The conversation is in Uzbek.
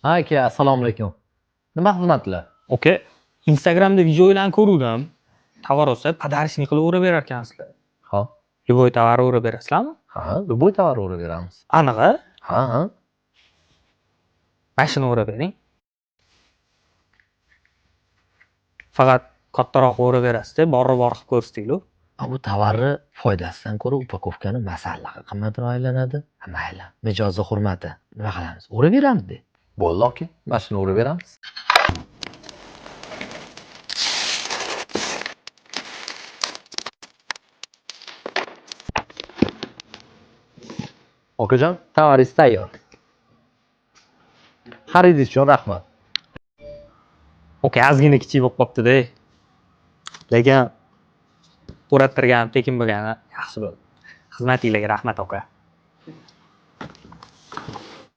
Ha aka, assalomu alaykum. Nima xizmatlar? Oka, Instagramda videolarni ko'rdim. Tovar olsa, podarishni qilaverar ekansizlar. Ha, Любой tovar o'rab berasizlarmi? любой tovar o'rab beramiz. Aniq-a? Ha. Mashina o'rab bering. Faqat kattaroq o'rab berasiz-da, bor qilib ko'rsatinglar. Bu tovarni foydasidan ko'ra upakovkani masallaga qimmatroq aylanadi. Mayli, mijozi hurmati. Nima qilamiz? O'rab beramiz-da. Bo'ldi aka, mashina o'rab beramiz. Okajon, tovaringiz tayyor. Xaridingiz uchun rahmat. Oka, ozgina kichik bo'lib qopti-da. Lekin o'rab turganim tekin bo'lgani yaxshi bo'ldi. Xizmatingizga rahmat, oka.